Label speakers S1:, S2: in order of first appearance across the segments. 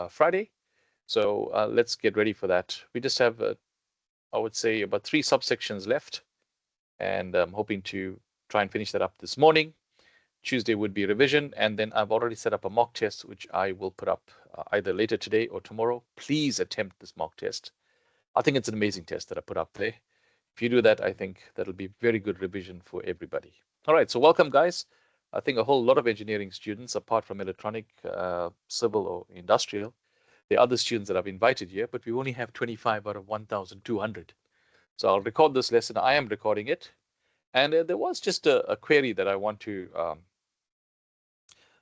S1: Friday. So let's get ready for that. We just have, I would say, about 3 subsections left, and I'm hoping to try and finish that up this morning. Tuesday would be revision, and then I've already set up a mock test, which I will put up either later today or tomorrow. Please attempt this mock test. I think it's an amazing test that I put up there. If you do that, I think that'll be very good revision for everybody. All right, so welcome, guys. I think a whole lot of engineering students, apart from electronic, civil, or industrial. There are other students that I've invited here, but we only have 25 out of 1,200. So I'll record this lesson. I am recording it. And there was just a query that I want to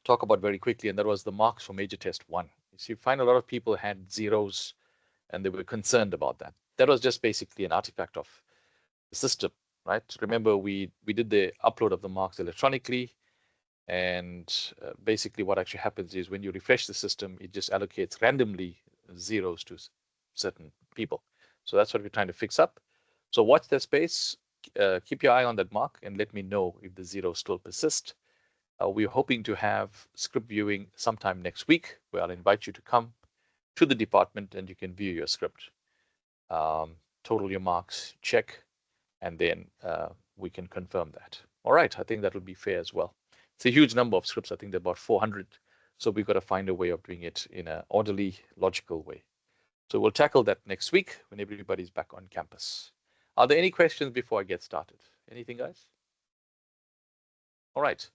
S1: talk about very quickly, and that was the marks for major test 1. You find a lot of people had zeros, and they were concerned about that. That was just basically an artifact of the system, right? Remember, we did the upload of the marks electronically, and basically what actually happens is when you refresh the system, it just allocates randomly zeros to certain people. So that's what we're trying to fix up. So watch that space, keep your eye on that mark, and let me know if the zeros still persist. We're hoping to have script viewing sometime next week, where I'll invite you to come to the department and you can view your script. Total your marks, check, and then we can confirm that. All right, I think that will be fair as well. It's a huge number of scripts. I think they're about 400. So we've got to find a way of doing it in an orderly, logical way. So we'll tackle that next week when everybody's back on campus. Are there any questions before I get started? Anything, guys? All right.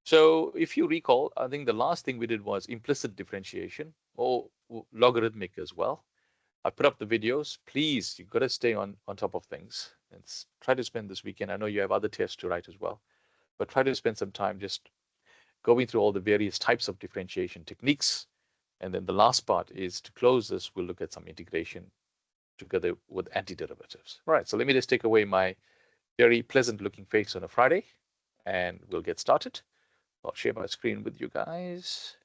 S1: So if you recall, I think the last thing we did was implicit differentiation, or logarithmic as well. I put up the videos. Please, you've got to stay on top of things. And try to spend this weekend. I know you have other tests to write as well, but try to spend some time just going through all the various types of differentiation techniques. And then the last part is to close this, we'll look at some integration together with antiderivatives. All right, so let me just take away my very pleasant looking face on a Friday, and we'll get started. I'll share my screen with you guys.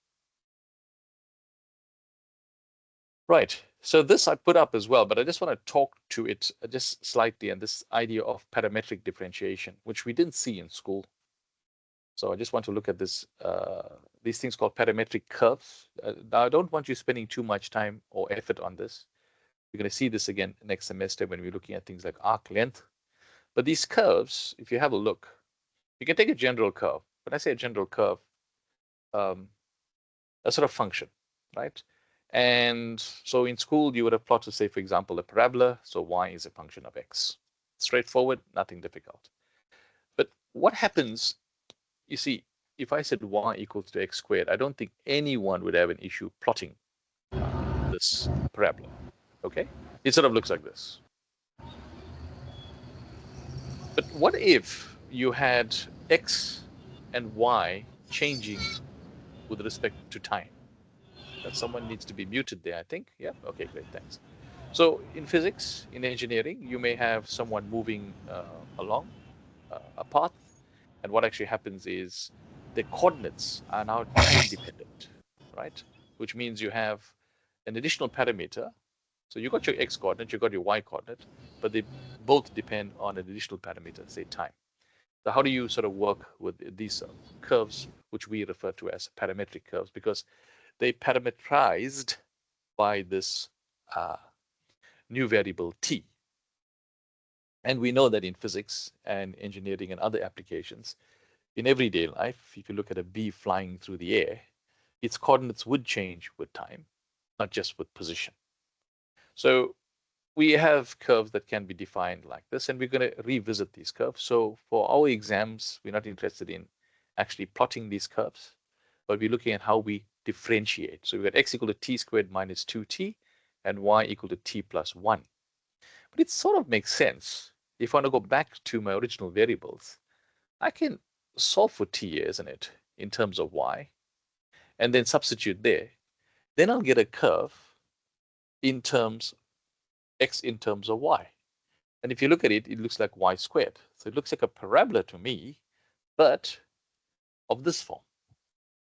S1: Right, so this I put up as well, but I just want to talk to it just slightly, and this idea of parametric differentiation, which we didn't see in school. So I just want to look at this, these things called parametric curves. Now, I don't want you spending too much time or effort on this. We're going to see this again next semester when we're looking at things like arc length. But these curves, if you have a look, you can take a general curve. When I say a general curve, a sort of function, right? And so in school, you would have plotted, say, for example, a parabola. So y is a function of x. Straightforward, nothing difficult. But what happens, you see, if I said y equals to x squared, I don't think anyone would have an issue plotting this parabola, okay? It sort of looks like this. But what if you had x and y changing with respect to time? That someone needs to be muted there, I think. Yeah, okay, great, thanks. So in physics, in engineering, you may have someone moving along a path, and what actually happens is the coordinates are now time dependent, right? Which means you have an additional parameter. So you got your x coordinate, you got your y coordinate, but they both depend on an additional parameter, say time. So how do you sort of work with these curves, which we refer to as parametric curves, because they parametrized by this new variable t. And we know that in physics and engineering and other applications, in everyday life, if you look at a bee flying through the air, its coordinates would change with time, not just with position. So we have curves that can be defined like this, and we're going to revisit these curves. So for our exams, we're not interested in actually plotting these curves, but we're looking at how we differentiate. So we've got x equal to t squared minus 2t and y equal to t plus 1. But it sort of makes sense. If I want to go back to my original variables, I can solve for t, isn't it, in terms of y, and then substitute there. Then I'll get a curve in terms x in terms of y. And if you look at it, it looks like y squared. So it looks like a parabola to me, but of this form.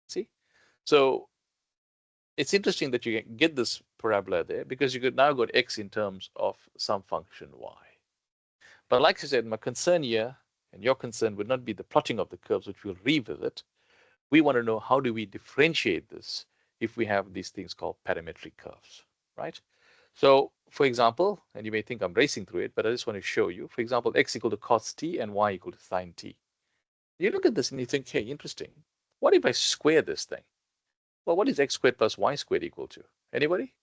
S1: See? So it's interesting that you can get this parabola there because you could now got x in terms of some function y. But like I said, my concern here, and your concern would not be the plotting of the curves, which we'll revisit. We want to know, how do we differentiate this if we have these things called parametric curves, right? So for example, and you may think I'm racing through it, but I just want to show you, for example, x equal to cos t and y equal to sin t. You look at this and you think, hey, interesting. What if I square this thing? Well, what is x squared plus y squared equal to? Anybody?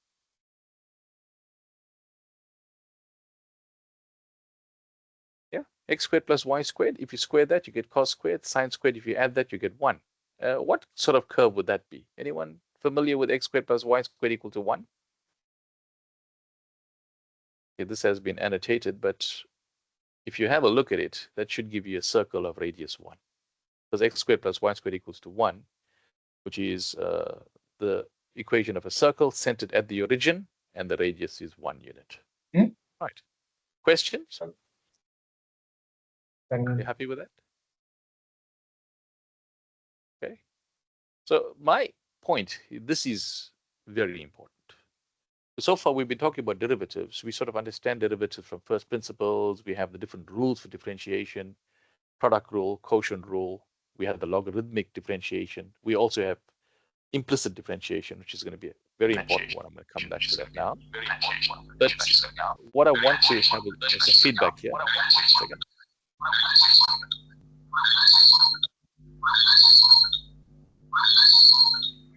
S1: Yeah, x squared plus y squared. If you square that, you get cos squared. Sine squared, if you add that, you get 1. What sort of curve would that be? Anyone familiar with x squared plus y squared equal to 1? Okay, this has been annotated, but if you have a look at it, that should give you a circle of radius 1. Because x squared plus y squared equals to 1, which is the equation of a circle centered at the origin, and the radius is 1 unit. Right. Questions? You happy with that? Okay. So my point, this is very important. So far, we've been talking about derivatives. We sort of understand derivatives from first principles. We have the different rules for differentiation, product rule, quotient rule. We have the logarithmic differentiation. We also have implicit differentiation, which is going to be a very important one. I'm going to come back to that now. But what I want to have as a feedback here. Second.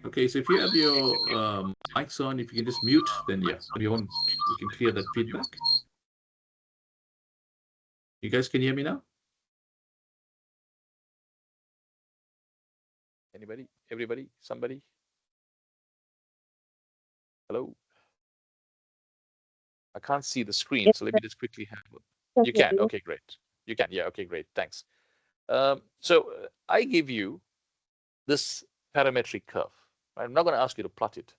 S1: Okay, so if you have your mics on, if you can just mute, then yeah, we can clear that feedback. You guys can hear me now? Anybody? Everybody? Somebody? Hello? I can't see the screen, so let me just quickly have it. You can. Okay, great. You can. Yeah. Okay, great. Thanks. So I give you this parametric curve. I'm not going to ask you to plot it,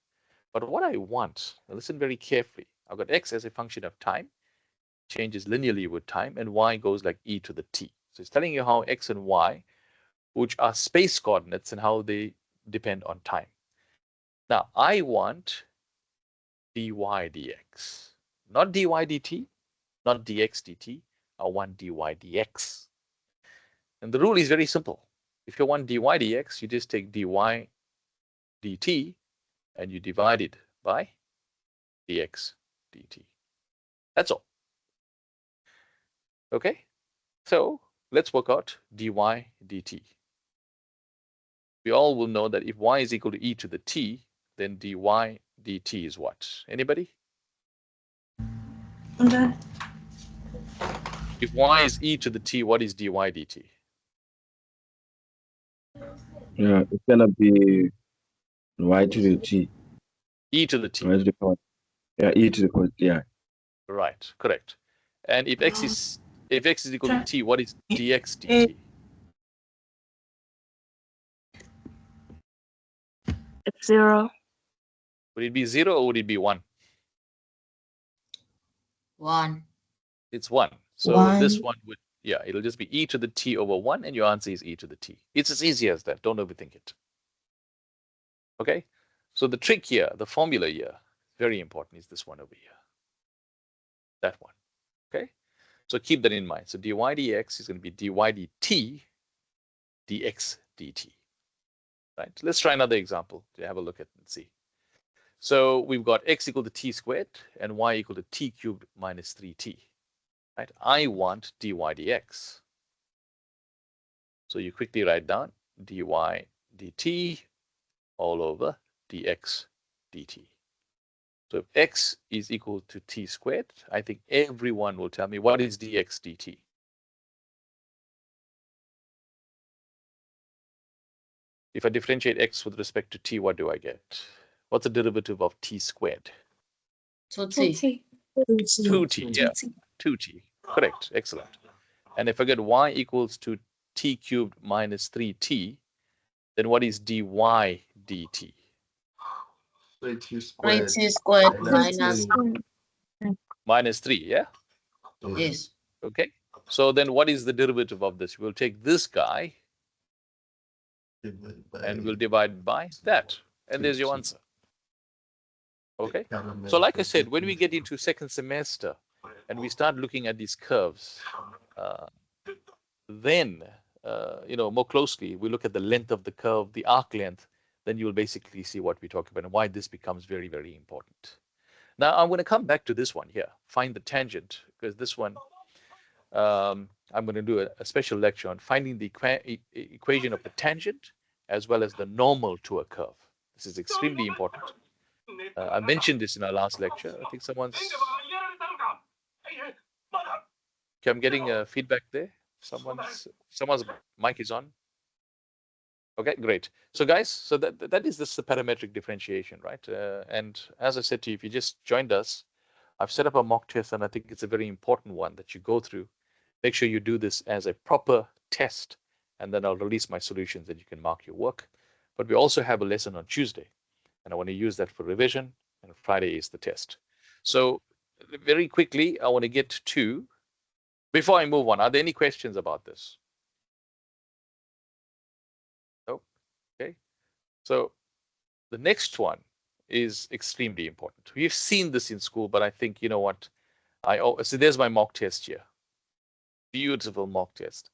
S1: but what I want, listen very carefully. I've got x as a function of time, changes linearly with time, and y goes like e to the t. So it's telling you how x and y, which are space coordinates, and how they depend on time. Now I want dy dx, not dy dt, not dx dt. I want dy dx. And the rule is very simple. If you want dy dx, you just take dy dt and you divide it by dx dt. That's all. Okay? So let's work out dy dt. We all will know that if y is equal to e to the t, then dy dt is what? Anybody?
S2: Okay.
S1: If y is e to the t, what is dy dt?
S3: Yeah, it's gonna be y to the t.
S1: E to the t.
S3: Y to the power. Yeah, e to the power. Yeah.
S1: Right, correct. And if x is equal to t, what is dx dt?
S2: It's 0.
S1: Would it be 0 or would it be 1?
S4: 1.
S1: It's 1. So
S2: 1.
S1: this one would, yeah, it'll just be e to the t over 1, and your answer is e to the t. It's as easy as that. Don't overthink it. Okay? So the trick here, the formula here, very important, is this one over here. That one. Okay? So keep that in mind. So dy dx is going to be dy dt dx dt. Right? Let's try another example to have a look at and see. So we've got x equal to t squared and y equal to t cubed minus 3t. Right? I want dy dx. So you quickly write down dy dt all over dx dt. So if x is equal to t squared, I think everyone will tell me what is dx dt. If I differentiate x with respect to t, what do I get? What's the derivative of t squared?
S4: 2t.
S1: 2t, yeah, 2t. Correct, excellent. And if I get y equals to t cubed minus 3t, then what is dy dt?
S4: 3t squared minus.
S1: Minus 3, yeah?
S4: Yes.
S1: Okay. So then what is the derivative of this? We'll take this guy and we'll divide by that. And there's your answer. Okay. So like I said, when we get into second semester and we start looking at these curves, then, more closely, we look at the length of the curve, the arc length. then you will basically see what we talk about and why this becomes very, very important. Now, I'm going to come back to this one here, find the tangent, because this one, I'm going to do a special lecture on finding the equation of the tangent as well as the normal to a curve. This is extremely important. I mentioned this in our last lecture. I think someone's... Okay, I'm getting feedback there. Someone's mic is on. Okay, great. So guys, so that is this the parametric differentiation, right? And as I said to you, if you just joined us, I've set up a mock test, and I think it's a very important one that you go through. Make sure you do this as a proper test, and then I'll release my solutions and you can mark your work. But we also have a lesson on Tuesday, and I want to use that for revision, and Friday is the test. So very quickly, I want to get to, before I move on, are there any questions about this? No? Okay. So the next one is extremely important. We've seen this in school, but I think, you know what? So there's my mock test here. Beautiful mock test.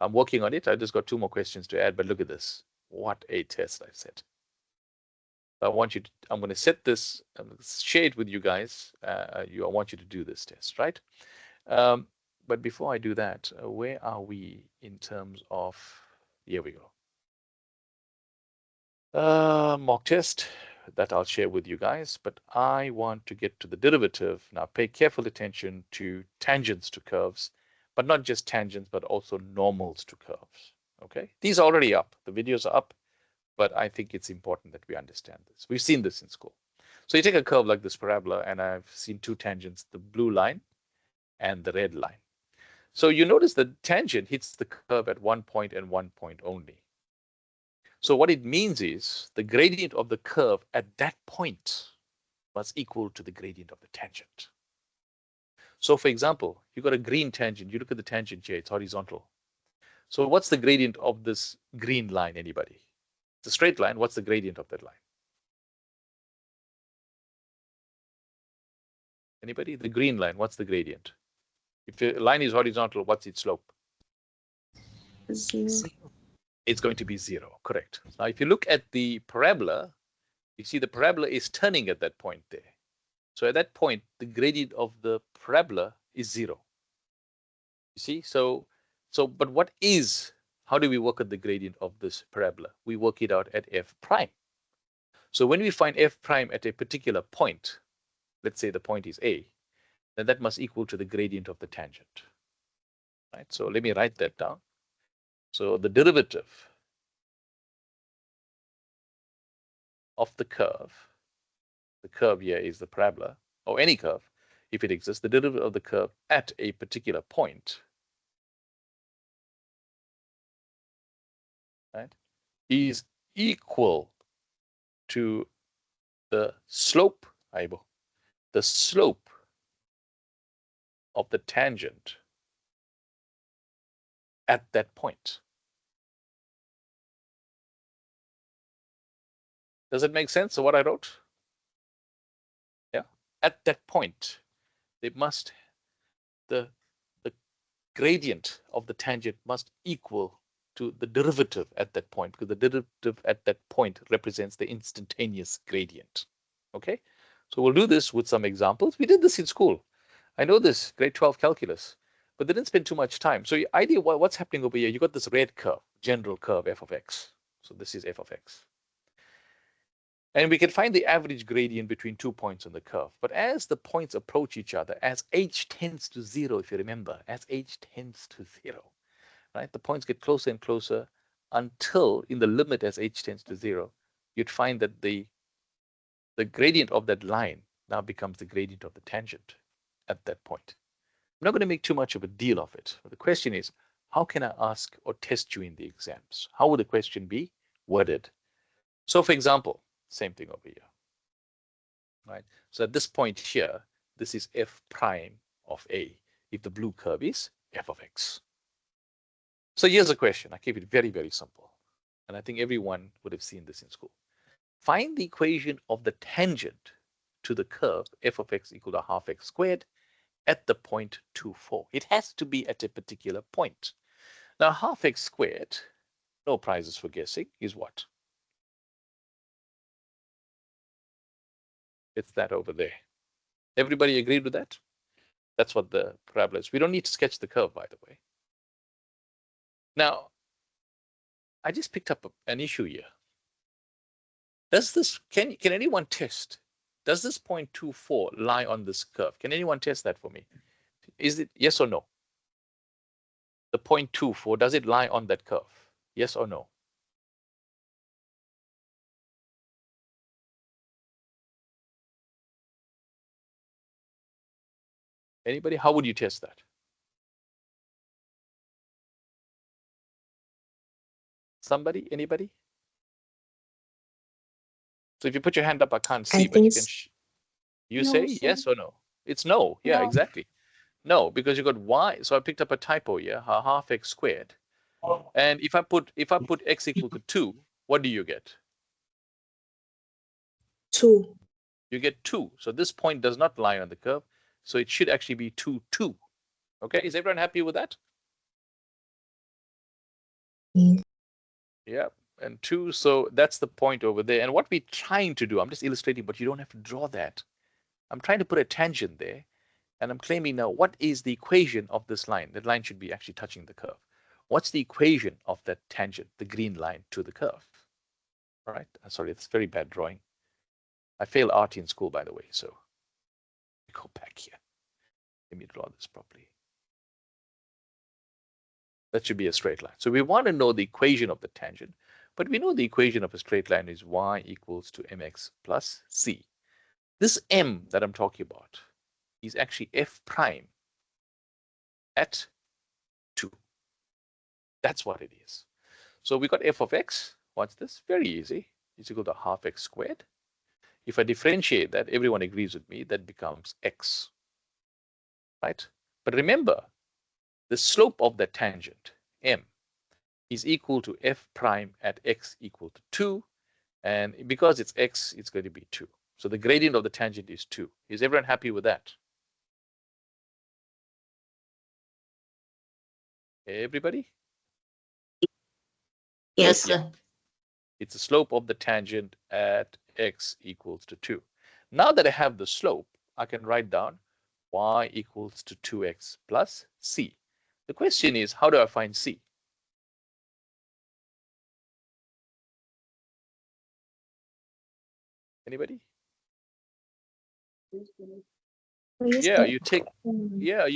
S1: I'm working on it. I just got 2 more questions to add, but look at this. What a test I've set. I'm going to set this, share it with you guys. I want you to do this test, right? But before I do that, where are we in terms of, here we go. Mock test that I'll share with you guys, but I want to get to the derivative. Now pay careful attention to tangents to curves, but not just tangents, but also normals to curves. Okay, these are already up. The videos are up, but I think it's important that we understand this. We've seen this in school. So you take a curve like this parabola, and I've seen 2 tangents, the blue line and the red line. So you notice the tangent hits the curve at 1 point and 1 point only. So what it means is the gradient of the curve at that point must equal to the gradient of the tangent. So for example, you've got a green tangent. You look at the tangent here, it's horizontal. So what's the gradient of this green line, anybody? It's a straight line. What's the gradient of that line? Anybody? The green line, what's the gradient? If the line is horizontal, what's its slope?
S2: 0.
S1: It's going to be 0, correct. Now, if you look at the parabola, you see the parabola is turning at that point there. So at that point, the gradient of the parabola is 0. You see, but how do we work at the gradient of this parabola? We work it out at f prime. So when we find f prime at a particular point, let's say the point is A, then that must equal to the gradient of the tangent. Right? So let me write that down. So the derivative of the curve here is the parabola, or any curve, if it exists, the derivative of the curve at a particular point, right, is equal to the slope, the slope of the tangent at that point. Does it make sense of what I wrote? Yeah. At that point, the gradient of the tangent must equal to the derivative at that point, because the derivative at that point represents the instantaneous gradient. Okay, so we'll do this with some examples. We did this in school. I know this, grade 12 calculus, but they didn't spend too much time. So your idea, what's happening over here, you got this red curve, general curve f of x. So this is f of x. And we can find the average gradient between 2 points on the curve. But as the points approach each other, as h tends to 0, if you remember, as h tends to 0, right, the points get closer and closer until in the limit as h tends to 0, you'd find that the gradient of that line now becomes the gradient of the tangent at that point. I'm not going to make too much of a deal of it. But the question is, how can I ask or test you in the exams? How would the question be worded? So for example, same thing over here, right? So at this point here, this is f prime of A, if the blue curve is f of x. So here's a question. I keep it very, very simple. And I think everyone would have seen this in school. Find the equation of the tangent to the curve f of x equal to half x squared at the point 2, 4. It has to be at a particular point. Now half x squared, no prizes for guessing, is what? It's that over there. Everybody agreed with that? That's what the parabola is. We don't need to sketch the curve, by the way. Now, I just picked up an issue here. Does this, can anyone test? Does this 0.24 lie on this curve? Can anyone test that for me? Is it yes or no? The 0.24, does it lie on that curve? Yes or no? Anybody? How would you test that? Somebody? Anybody? So if you put your hand up, I can't see, but you can. You
S2: No,
S1: say
S2: sir.
S1: yes or no? It's no. Yeah,
S2: No.
S1: exactly. No, because you got y. So I picked up a typo here, half x squared. And if I put x equal to 2, what do you get?
S2: 2.
S1: You get 2. So this point does not lie on the curve. So it should actually be 2, 2. Okay, is everyone happy with that? Yeah, and 2. So that's the point over there. And what we're trying to do, I'm just illustrating, but you don't have to draw that. I'm trying to put a tangent there. And I'm claiming now, what is the equation of this line? That line should be actually touching the curve. What's the equation of that tangent, the green line to the curve? All right, sorry, that's very bad drawing. I failed art in school, by the way, so go back here. Let me draw this properly. That should be a straight line. So we want to know the equation of the tangent, but we know the equation of a straight line is y equals to mx plus c. This m that I'm talking about is actually f prime at 2. That's what it is. So we got f of x. What's this? Very easy. It's equal to half x squared. If I differentiate that, everyone agrees with me, that becomes x. Right? But remember, the slope of the tangent, m, is equal to f prime at x equal to 2. And because it's x, it's going to be 2. So the gradient of the tangent is 2. Is everyone happy with that? Everybody?
S4: Yes, sir.
S1: Yeah. It's the slope of the tangent at x equals to 2. Now that I have the slope, I can write down y equals to 2x plus c. The question is, how do I find c? Anybody? Yeah, you take that,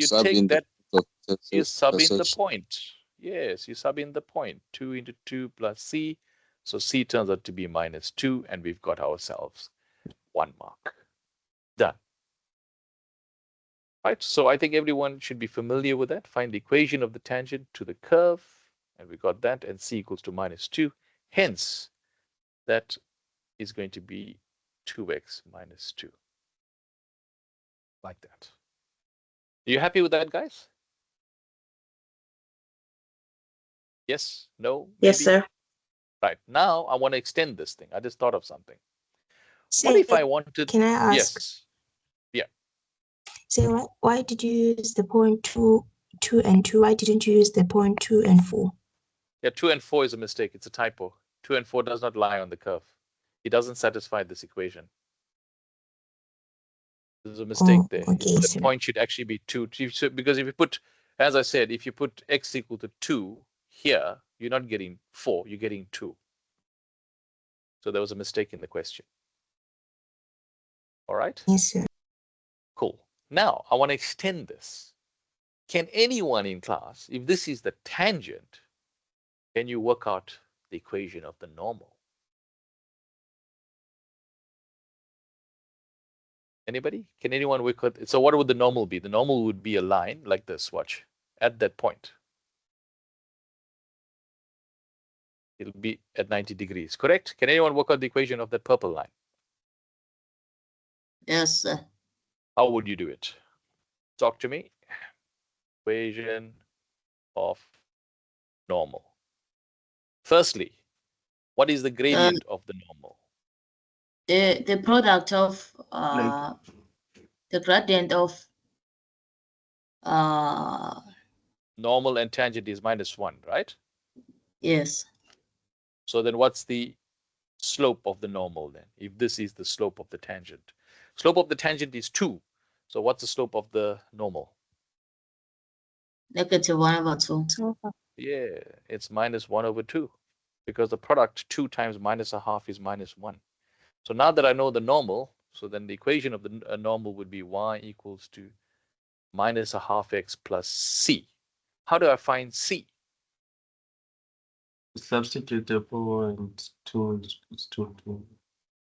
S1: you sub in the point. Yes, you sub in the point. 2 into 2 plus c. So c turns out to be minus 2, and we've got ourselves 1 mark. Done. Right, so I think everyone should be familiar with that. Find the equation of the tangent to the curve, and we got that, and c equals to minus 2. Hence, that is going to be 2x minus 2. Like that. Are you happy with that, guys? Yes? No? Maybe?
S2: Yes, sir.
S1: Right, now I want to extend this thing. I just thought of something.
S2: So,
S1: What if I wanted...
S2: Can I ask?
S1: Yes. Yeah.
S2: So why did you use the 0.2 and 2? Why didn't you use the 0.2 and 4?
S1: Yeah, 2 and 4 is a mistake. It's a typo. 2 and 4 does not lie on the curve. It doesn't satisfy this equation. There's a mistake there.
S2: Okay,
S1: The point should actually be 2. Because if you put, as I said, if you put x equal to 2 here, you're not getting 4, you're getting 2. So there was a mistake in the question. All right?
S2: Yes, sir.
S1: Cool. Now, I want to extend this. Can anyone in class, if this is the tangent, can you work out the equation of the normal? Anybody? Can anyone work out? So what would the normal be? The normal would be a line like this, watch, at that point. It'll be at 90 degrees, correct? Can anyone work out the equation of that purple line?
S4: Yes, sir.
S1: How would you do it? Talk to me. Equation of normal. Firstly, what is the gradient of the normal?
S4: The product of the gradient of
S1: Normal and tangent is -1, right?
S4: yes.
S1: So then what's the slope of the normal then, if this is the slope of the tangent? Slope of the tangent is 2. So what's the slope of the normal?
S4: -1/2.
S1: Yeah, it's -1/2 because the product 2 times -1/2 is -1. So now that I know the normal, so then the equation of the normal would be y equals to -1/2x plus c. How do I find c?
S5: Substitute the point 2 is 2.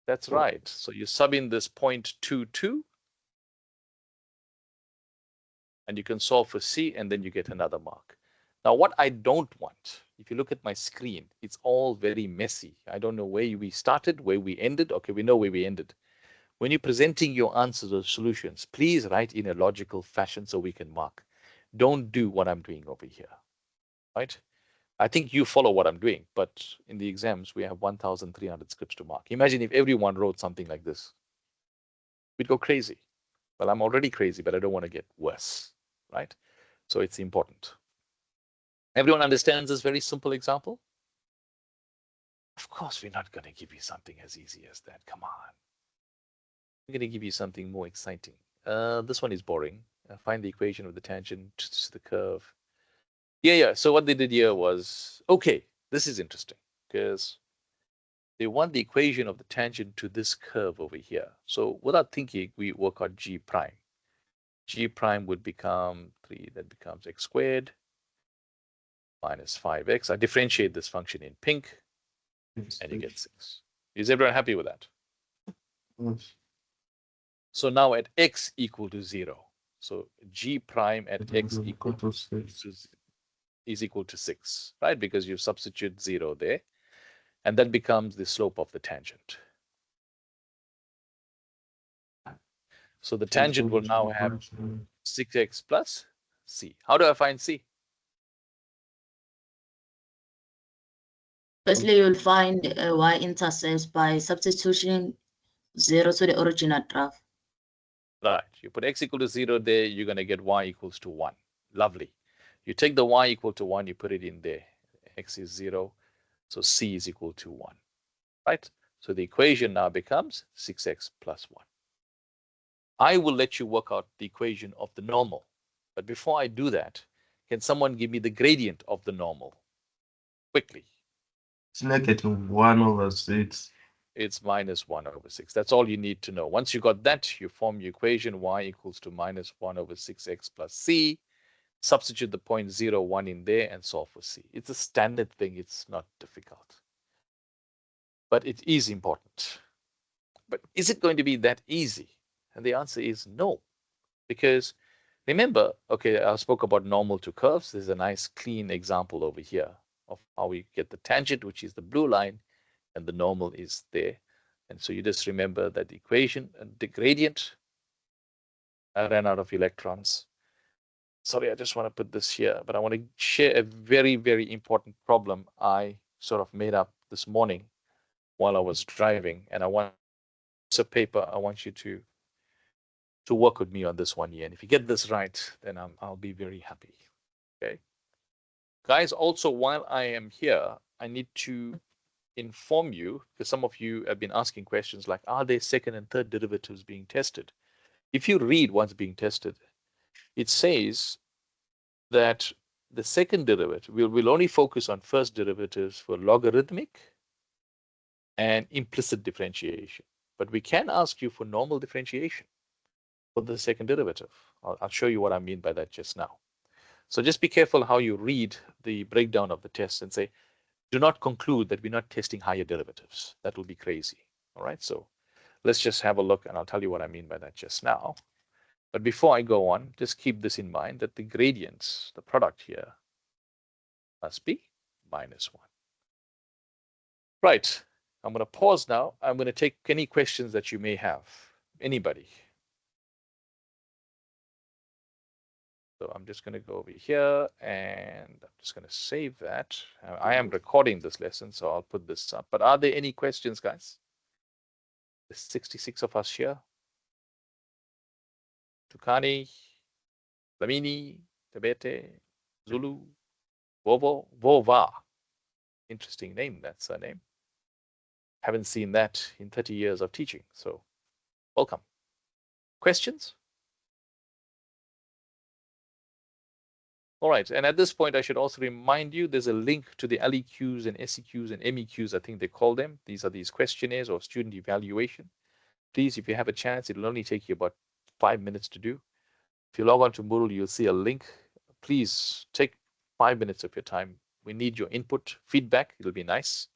S1: That's right. So you sub in this 0.22 and you can solve for c and then you get another mark. Now what I don't want, if you look at my screen, it's all very messy. I don't know where we started, where we ended. Okay, we know where we ended. When you're presenting your answers or solutions, please write in a logical fashion so we can mark. Don't do what I'm doing over here, right? I think you follow what I'm doing, but in the exams, we have 1,300 scripts to mark. Imagine if everyone wrote something like this. We'd go crazy. Well, I'm already crazy, but I don't want to get worse, right? So it's important. Everyone understands this very simple example? Of course, we're not going to give you something as easy as that. Come on. I'm going to give you something more exciting. This one is boring. Find the equation of the tangent to the curve. Yeah. So what they did here was, okay, this is interesting because they want the equation of the tangent to this curve over here. So without thinking, we work out g prime. G prime would become 3, that becomes x squared minus 5x. I differentiate this function in pink, and you get 6. Is everyone happy with that?
S5: Yes.
S1: So now at x equal to 0, so g prime at x equal to is equal to 6, right? Because you substitute 0 there, and that becomes the slope of the tangent. So the tangent will now have 6x plus c. How do I find c?
S4: Firstly, you'll find y-intercept by substituting 0 to the original graph.
S1: Right. You put x equal to 0 there, you're going to get y equals to 1. Lovely. You take the y equal to 1, you put it in there. X is 0, so c is equal to 1. Right? So the equation now becomes 6x plus 1. I will let you work out the equation of the normal. But before I do that, can someone give me the gradient of the normal? Quickly.
S5: It's -1/6.
S1: It's -1/6. That's all you need to know. Once you got that, you form your equation y equals to -1/6x plus c. Substitute the 0.01 in there and solve for c. It's a standard thing. It's not difficult. But it is important. But is it going to be that easy? And the answer is no. Because remember, okay, I spoke about normal to curves. There's a nice clean example over here of how we get the tangent, which is the blue line, and the normal is there. And so you just remember that the equation and the gradient, I ran out of electrons. Sorry, I just want to put this here, but I want to share a very, very important problem I sort of made up this morning while I was driving. And I want a paper. I want you to work with me on this one year. And if you get this right, then I'll be very happy. Okay. Guys, also, while I am here, I need to inform you, because some of you have been asking questions like, are there second and third derivatives being tested? If you read what's being tested, it says that the second derivative, we'll only focus on first derivatives for logarithmic and implicit differentiation. But we can ask you for normal differentiation for the second derivative. I'll show you what I mean by that just now. So just be careful how you read the breakdown of the test and say, do not conclude that we're not testing higher derivatives. That will be crazy. All right, so let's just have a look and I'll tell you what I mean by that just now. But before I go on, just keep this in mind that the gradients, the product here, must be -1. Right, I'm going to pause now. I'm going to take any questions that you may have. Anybody? So I'm just going to go over here and I'm just going to save that. I am recording this lesson, so I'll put this up. But are there any questions, guys? There's 66 of us here. Tukani, Lamini, Tebete, Zulu, Vovo, Vova. Interesting name, that's her name. Haven't seen that in 30 years of teaching, so welcome. Questions? All right, and at this point, I should also remind you there's a link to the LEQs and SEQs and MEQs, I think they call them. These are these questionnaires or student evaluation. Please, if you have a chance, it'll only take you about 5 minutes to do. If you log on to Moodle, you'll see a link. Please take 5 minutes of your time. We need your input, feedback. It'll be nice.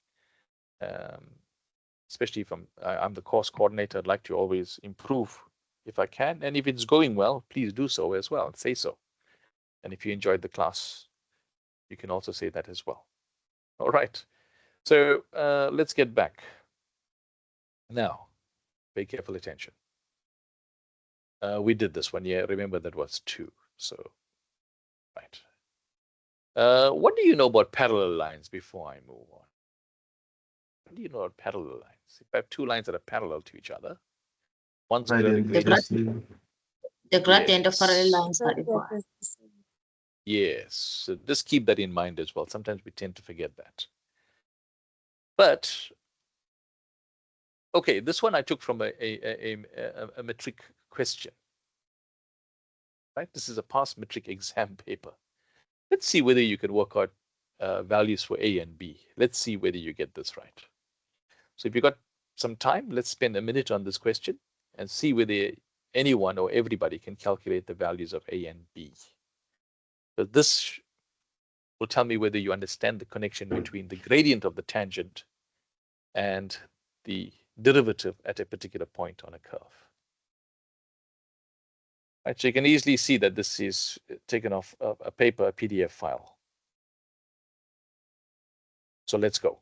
S1: Especially if I'm the course coordinator, I'd like to always improve if I can. And if it's going well, please do so as well and say so. And if you enjoyed the class, you can also say that as well. All right. So let's get back. Now, pay careful attention. We did this one. Yeah, remember that was 2. So, right. What do you know about parallel lines before I move on? What do you know about parallel lines? If I have 2 lines that are parallel to each other, one's got a gradient.
S4: The gradient of parallel
S1: Yes.
S4: lines are equal.
S1: Yes, so just keep that in mind as well. Sometimes we tend to forget that. But, okay, this one I took from a metric question. Right? This is a past metric exam paper. Let's see whether you can work out values for A and B. Let's see whether you get this right. So if you got some time, let's spend a minute on this question and see whether anyone or everybody can calculate the values of A and B. So this will tell me whether you understand the connection between the gradient of the tangent and the derivative at a particular point on a curve. Right, so you can easily see that this is taken off a paper, a PDF file. So let's go.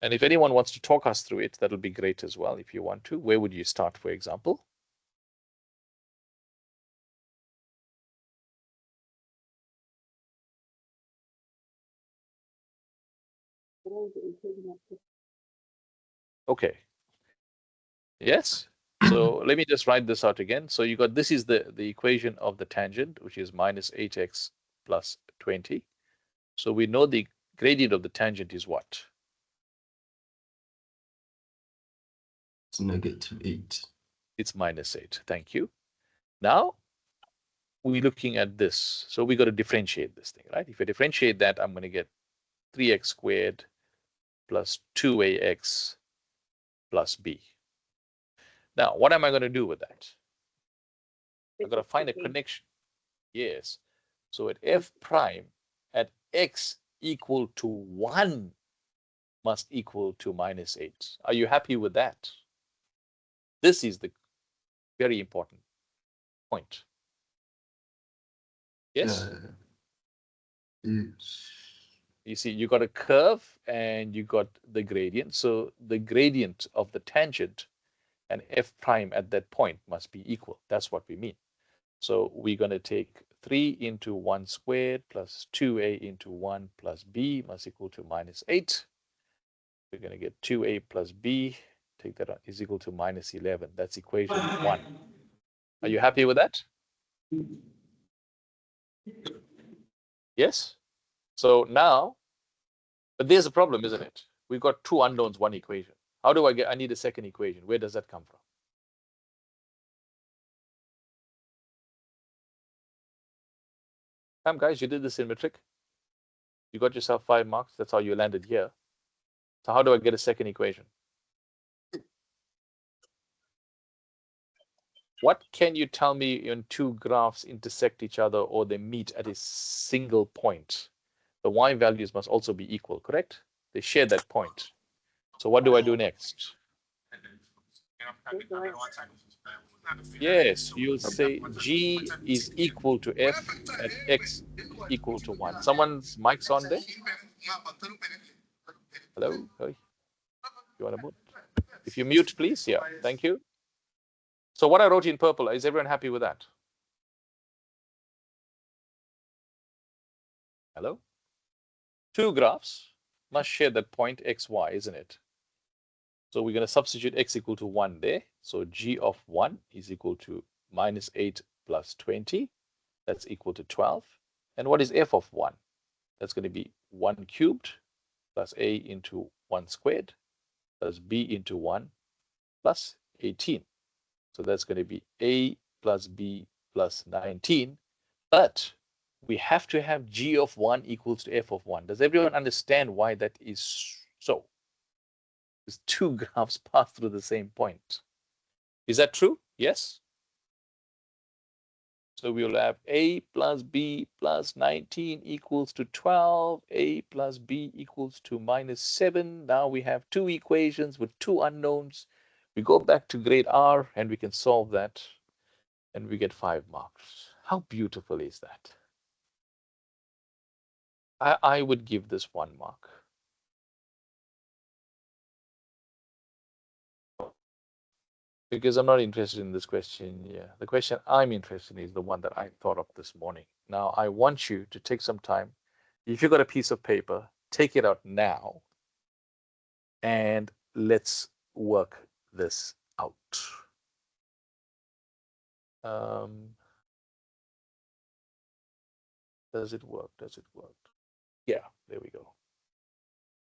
S1: And if anyone wants to talk us through it, that'll be great as well. If you want to, where would you start, for example? Okay. Yes. So let me just write this out again. So you got, this is the equation of the tangent, which is minus 8x plus 20. So we know the gradient of the tangent is what?
S5: It's -8.
S1: It's minus 8. Thank you. Now we're looking at this. So we got to differentiate this thing, right? If I differentiate that, I'm going to get 3x squared plus 2ax plus b. Now, what am I going to do with that? I'm going to find a connection. Yes. So at f prime at x equal to 1 must equal to minus 8. Are you happy with that? This is the very important point. Yes?
S5: Yes.
S1: You see, you got a curve and you got the gradient. So the gradient of the tangent and f prime at that point must be equal. That's what we mean. So we're going to take 3 into 1 squared plus 2a into 1 plus b must equal to minus 8. We're going to get 2a plus b, take that out, is equal to minus 11. That's equation 1. Are you happy with that? Yes? So now, but there's a problem, isn't it? We've got 2 unknowns, 1 equation. How do I get, I need a second equation. Where does that come from? Come guys, you did this in metric. You got yourself 5 marks. That's how you landed here. So how do I get a second equation? What can you tell me when 2 graphs intersect each other or they meet at a single point? The y values must also be equal, correct? They share that point. So what do I do next? Yes, you'll say G is equal to F at X equal to 1. Someone's mic's on there? Hello? Hey. You want to mute? If you mute, please. Yeah, thank you. So what I wrote in purple, is everyone happy with that? Hello? 2 graphs must share that point X, Y, isn't it? So we're going to substitute X equal to 1 there. So G of 1 is equal to minus 8 plus 20. That's equal to 12. And what is F of 1? That's going to be 1 cubed plus A into 1 squared plus B into 1 plus 18. So that's going to be A plus B plus 19. But we have to have G of 1 equals to F of 1. Does everyone understand why that is so? Because two graphs pass through the same point. Is that true? Yes? So we'll have A plus B plus 19 equals to 12. A plus B equals to minus 7. Now we have two equations with two unknowns. We go back to grade R and we can solve that. And we get 5 marks. How beautiful is that? I would give this 1 mark. Because I'm not interested in this question. Yeah, the question I'm interested in is the one that I thought of this morning. Now, I want you to take some time. If you've got a piece of paper, take it out now and let's work this out. Does it work? Does it work? Yeah, there we go.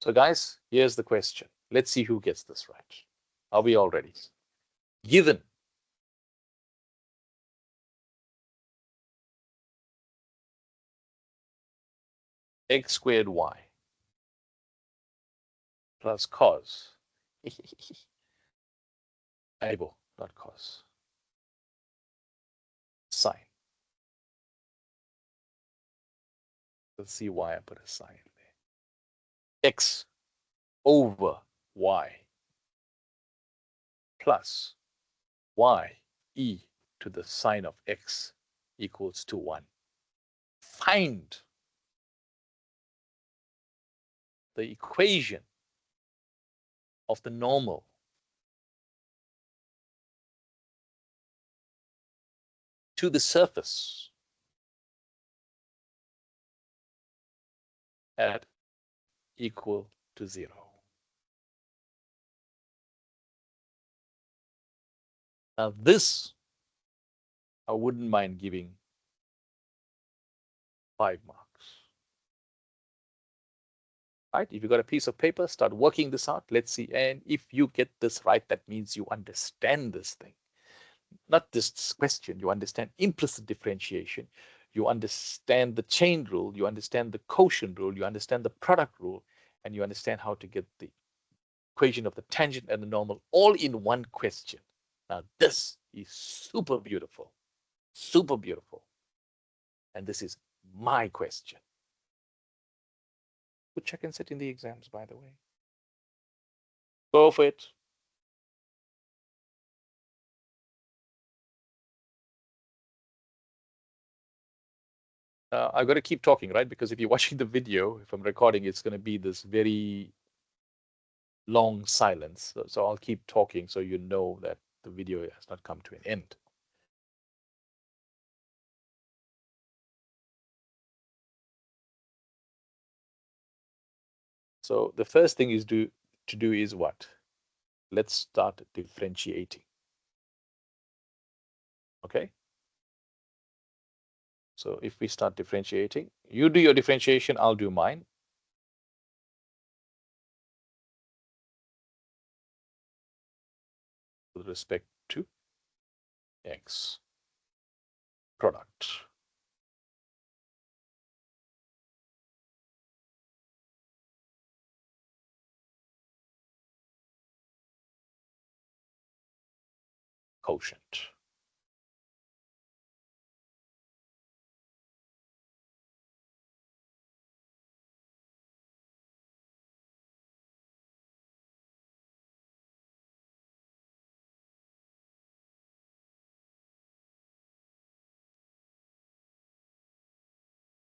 S1: So guys, here's the question. Let's see who gets this right. Are we all ready? Given x squared y plus cos, able, not cos, sine. Let's see why I put a sign there. X over y plus y e to the sine of x equals to 1. Find the equation of the normal to the surface at equal to 0. Now this, I wouldn't mind giving 5 marks. Right? If you've got a piece of paper, start working this out. Let's see. And if you get this right, that means you understand this thing. Not this question, you understand implicit differentiation. You understand the chain rule, you understand the quotient rule, you understand the product rule, and you understand how to get the equation of the tangent and the normal all in one question. Now this is super beautiful, super beautiful. And this is my question. Good check and sit in the exams, by the way. Go for it. I've got to keep talking, right? Because if you're watching the video, if I'm recording, it's going to be this very long silence. So I'll keep talking so you know that the video has not come to an end. So the first thing is to do is what? Let's start differentiating. Okay? So if we start differentiating, you do your differentiation, I'll do mine. With respect to x product. Quotient.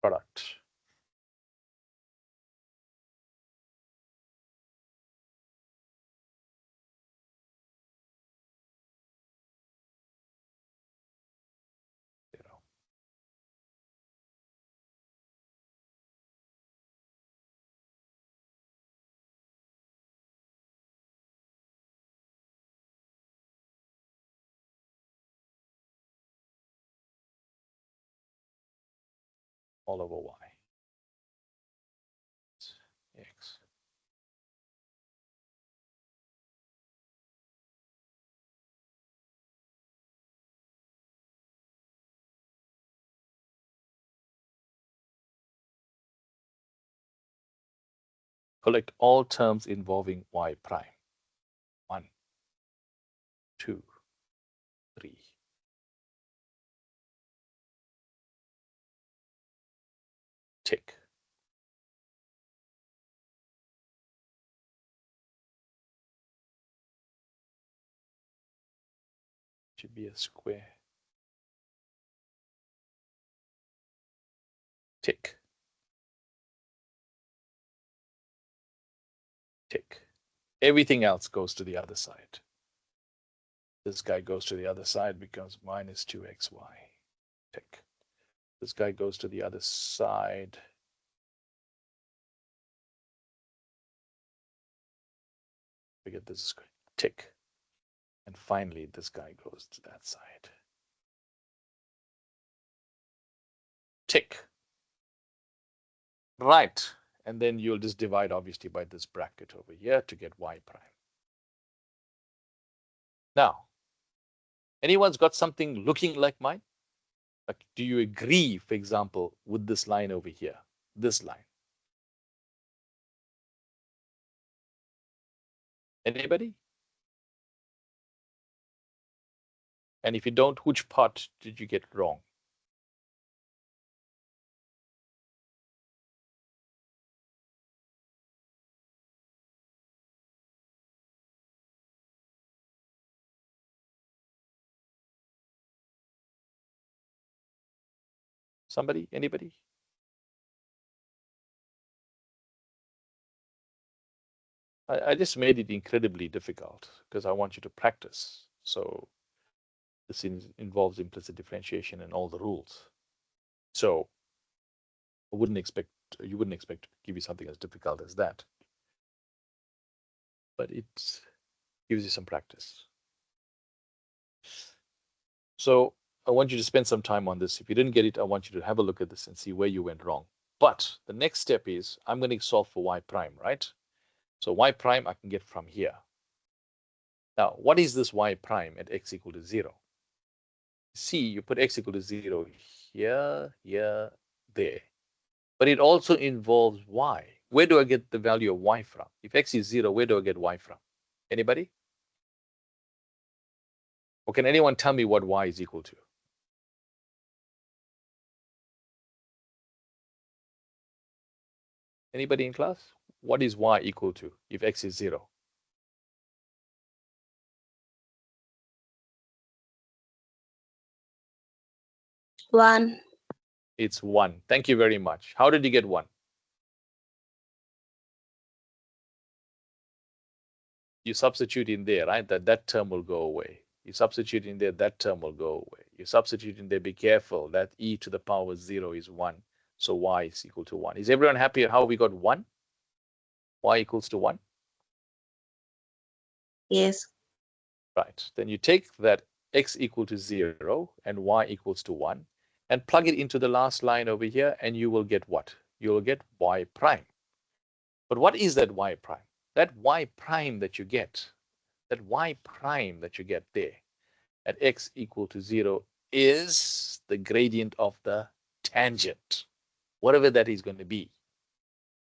S1: Product. Zero. All over y. X. Collect all terms involving y prime. 1, 2, 3. Tick. Should be a square. Tick. Tick. Everything else goes to the other side. This guy goes to the other side, becomes minus 2xy. Tick. This guy goes to the other side. We get this square. Tick. And finally, this guy goes to that side. Tick. Right. And then you'll just divide, obviously, by this bracket over here to get y prime. Now, anyone's got something looking like mine? Like, do you agree, for example, with this line over here? This line. Anybody? And if you don't, which part did you get wrong? Somebody? Anybody? I just made it incredibly difficult because I want you to practice. So this involves implicit differentiation and all the rules. So you wouldn't expect to give you something as difficult as that. But it gives you some practice. So I want you to spend some time on this. If you didn't get it, I want you to have a look at this and see where you went wrong. But the next step is I'm going to solve for y prime, right? So y prime I can get from here. Now, what is this y prime at x equal to 0? See, you put x equal to 0 here, here, there. But it also involves y. Where do I get the value of y from? If x is 0, where do I get y from? Anybody? Or can anyone tell me what y is equal to? Anybody in class? What is y equal to if x is 0?
S6: One.
S1: It's 1. Thank you very much. How did you get 1? You substitute in there, right? That term will go away. You substitute in there, that term will go away. You substitute in there, be careful, that e to the power 0 is 1. So y is equal to 1. Is everyone happy at how we got 1? Y equals to 1?
S6: Yes.
S1: Right. Then you take that x equal to 0 and y equals to 1 and plug it into the last line over here, and you will get what? You will get y prime. But what is that y prime? That y prime that you get, that y prime that you get there at x equal to 0 is the gradient of the tangent, whatever that is going to be.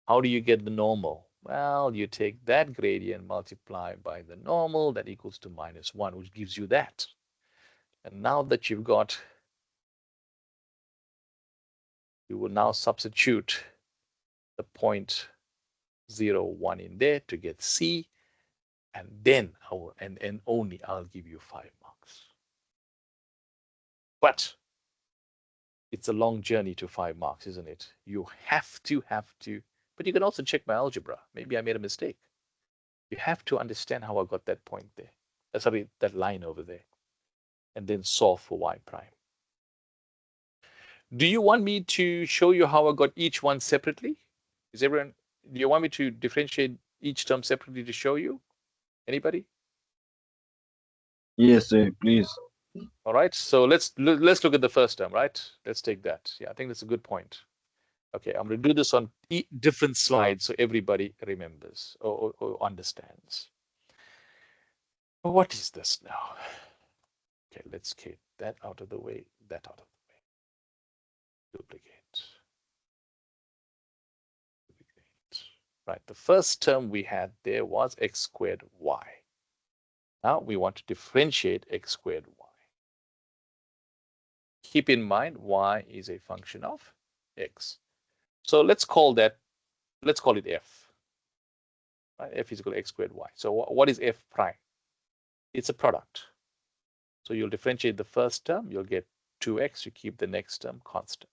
S1: How do you get the normal? Well, you take that gradient, multiply by the normal, that equals to minus 1, which gives you that. And now that you've got, you will now substitute the 0.01 in there to get C, and then and only I'll give you 5 marks. But it's a long journey to 5 marks, isn't it? You have to, but you can also check my algebra. Maybe I made a mistake. You have to understand how I got that point there. Sorry, that line over there. And then solve for y prime. Do you want me to show you how I got each one separately? Do you want me to differentiate each term separately to show you? Anybody?
S3: Yes, sir, please.
S1: All right, so let's look at the first term, right? Let's take that. Yeah, I think that's a good point. Okay, I'm going to do this on different slides so everybody remembers or understands. What is this now? Okay, let's get that out of the way, that out of the way. Duplicate. right? The first term we had there was x squared y. Now we want to differentiate x squared y. Keep in mind y is a function of x. So let's call it f. Right? F is equal to x squared y. So what is f prime? It's a product. So you'll differentiate the first term, you'll get 2x, you keep the next term constant.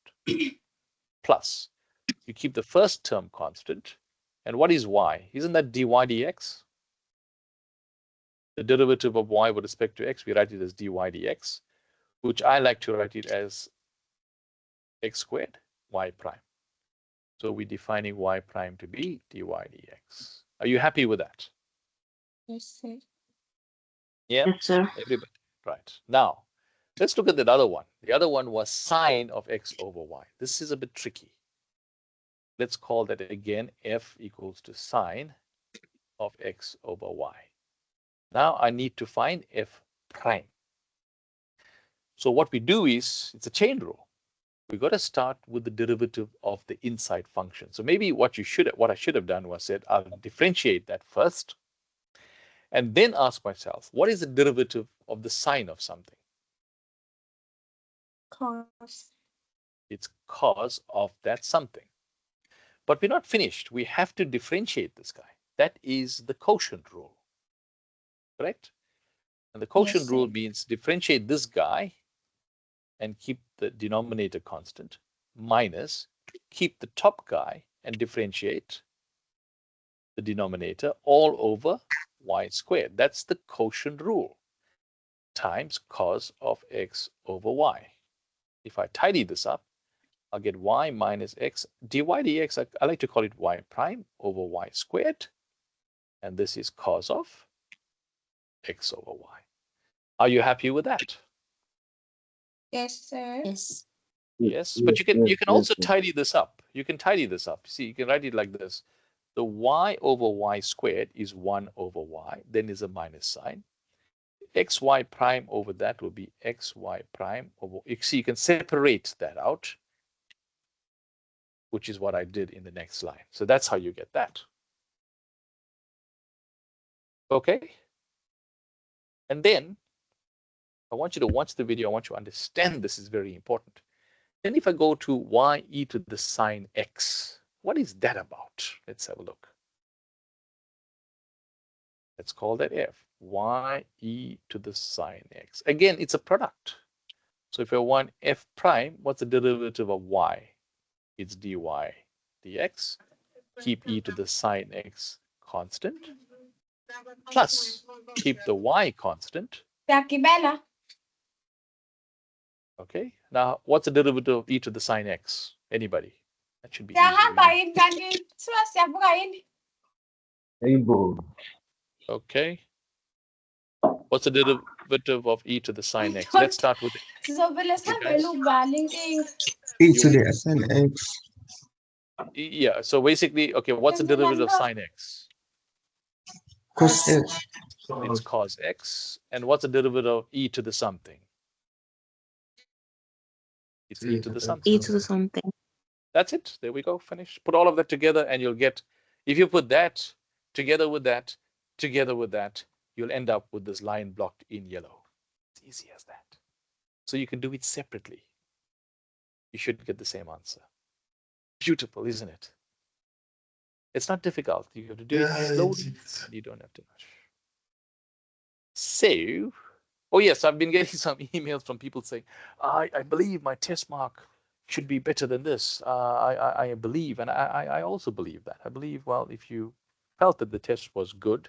S1: Plus, you keep the first term constant. And what is y? Isn't that dy dx? The derivative of y with respect to x, we write it as dy dx, which I like to write it as x squared y prime. So we're defining y prime to be dy dx. Are you happy with that?
S6: Yes, sir.
S1: Yeah,
S4: Yes, sir.
S1: everybody. Right. Now, let's look at that other one. The other one was sine of x over y. This is a bit tricky. Let's call that again f equals to sine of x over y. Now I need to find f prime. So what we do is, it's a chain rule. We got to start with the derivative of the inside function. So maybe what I should have done was said, I'll differentiate that first, and then ask myself, what is the derivative of the sine of something?
S6: Cos.
S1: It's cos of that something. But we're not finished. We have to differentiate this guy. That is the quotient rule, correct? And the quotient
S6: Yes,
S1: rule
S6: sir.
S1: means differentiate this guy and keep the denominator constant, minus keep the top guy and differentiate the denominator all over y squared. That's the quotient rule, times cos of x over y. If I tidy this up, I'll get y minus x dy dx. I like to call it y prime over y squared. And this is cos of x over y. Are you happy with that?
S6: Yes, sir.
S4: Yes.
S1: Yes, but you can
S3: yes,
S1: also
S3: yes.
S1: tidy this up. You can tidy this up. See, you can write it like this. The y over y squared is 1 over y, then is a minus sign. Xy prime over that will be xy prime over, you see, you can separate that out, which is what I did in the next line. So that's how you get that. Okay? And then I want you to watch the video. I want you to understand this is very important. Then if I go to y e to the sine x, what is that about? Let's have a look. Let's call that f. Y e to the sine x. Again, it's a product. So if I want f prime, what's the derivative of y? It's dy dx. Keep e to the sine x constant. Plus, keep the y constant. Okay. Now, what's the derivative of e to the sine x? Anybody? That should be easy.
S3: Rainbow.
S1: Okay. What's the derivative of e to the sine x? Let's start with it. You guys.
S7: E to the SN X.
S1: Yeah. So basically, okay, what's the derivative of sine x?
S7: Cos X.
S1: It's cos x. And what's the derivative of e to the something? It's e to the something.
S6: E to the something.
S1: That's it. There we go. Finish. Put all of that together and you'll get, if you put that together with that, together with that, you'll end up with this line blocked in yellow. It's easy as that. So you can do it separately. You should get the same answer. Beautiful, isn't it? It's not difficult. You have to do it slowly and you don't have to rush. So, oh yes, I've been getting some emails from people saying, I believe my test mark should be better than this. I believe, and I also believe that. I believe, well, if you felt that the test was good,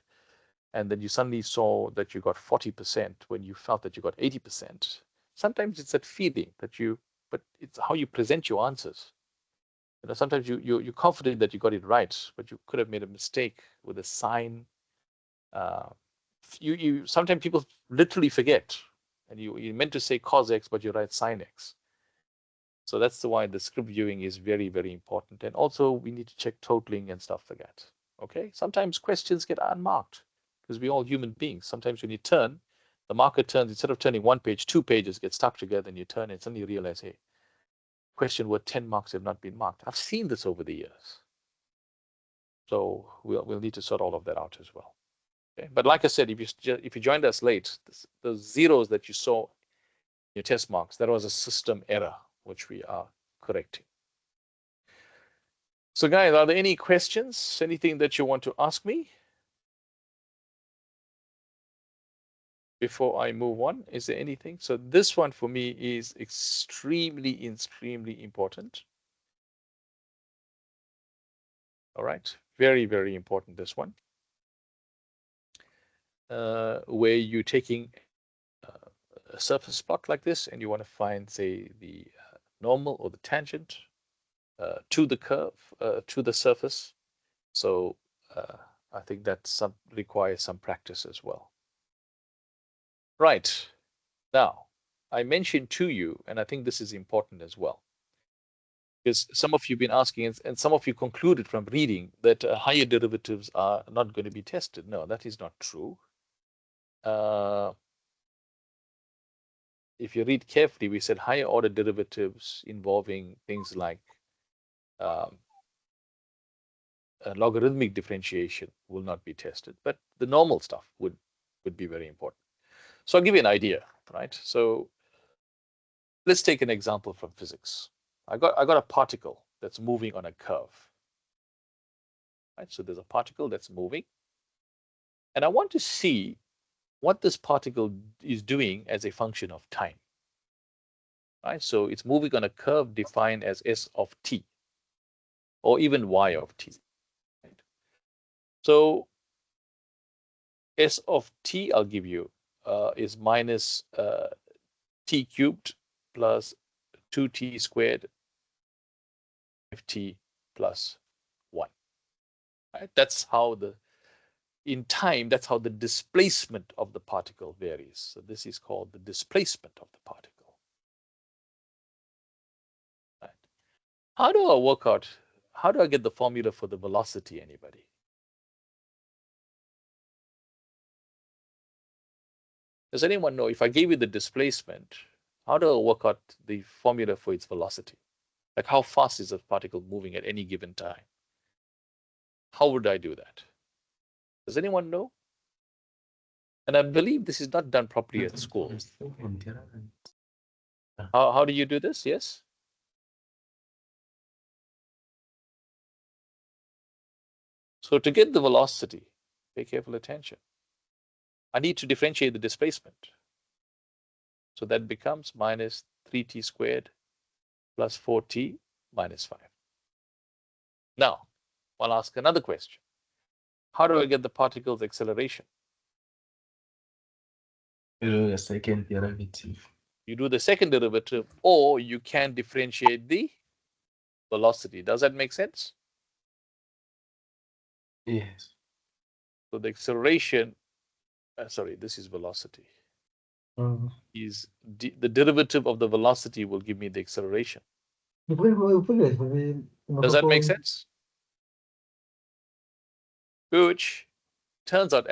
S1: and then you suddenly saw that you got 40% when you felt that you got 80%, sometimes it's that feeling that but it's how you present your answers. You know, sometimes you're confident that you got it right, but you could have made a mistake with a sign. Sometimes people literally forget, and you meant to say cos x, but you write sin x. So that's why the script viewing is very, very important. And also we need to check totaling and stuff like that. Okay. Sometimes questions get unmarked because we're all human beings. Sometimes when you turn, the marker turns, instead of turning one page, 2 pages get stuck together and you turn and suddenly you realize, hey, question worth 10 marks have not been marked. I've seen this over the years. So we'll need to sort all of that out as well. Okay? But like I said, if you joined us late, the zeros that you saw in your test marks, that was a system error, which we are correcting. So guys, are there any questions? Anything that you want to ask me before I move on? Is there anything? So this one for me is extremely important. All right, very, very important, this one. Where you're taking a surface plot like this and you want to find, say, the normal or the tangent to the curve, to the surface. So I think that requires some practice as well. Right. Now, I mentioned to you, and I think this is important as well, because some of you have been asking, and some of you concluded from reading that higher derivatives are not going to be tested. No, that is not true. If you read carefully, we said higher order derivatives involving things like logarithmic differentiation will not be tested, but the normal stuff would be very important. So I'll give you an idea, right? So let's take an example from physics. I got a particle that's moving on a curve. Right? So there's a particle that's moving, and I want to see what this particle is doing as a function of time. Right? So it's moving on a curve defined as S of t, or even y of t. Right? So S of t, I'll give you, is minus t cubed plus 2t squared 5t plus 1. Right? That's how in time, that's how the displacement of the particle varies. So this is called the displacement of the particle. Right? How do I work out, how do I get the formula for the velocity, anybody? Does anyone know, if I gave you the displacement, how do I work out the formula for its velocity? Like how fast is a particle moving at any given time? How would I do that? Does anyone know? And I believe this is not done properly at school. How do you do this? Yes? So to get the velocity, pay careful attention. I need to differentiate the displacement. So that becomes minus 3t squared plus 4t minus 5. Now, I'll ask another question. How do I get the particle's acceleration?
S5: You do the second derivative.
S1: You do the second derivative, or you can differentiate the velocity. Does that make sense?
S5: Yes.
S1: So the acceleration, sorry, this is velocity. Is the derivative of the velocity will give me the acceleration. Does that make sense? Which turns out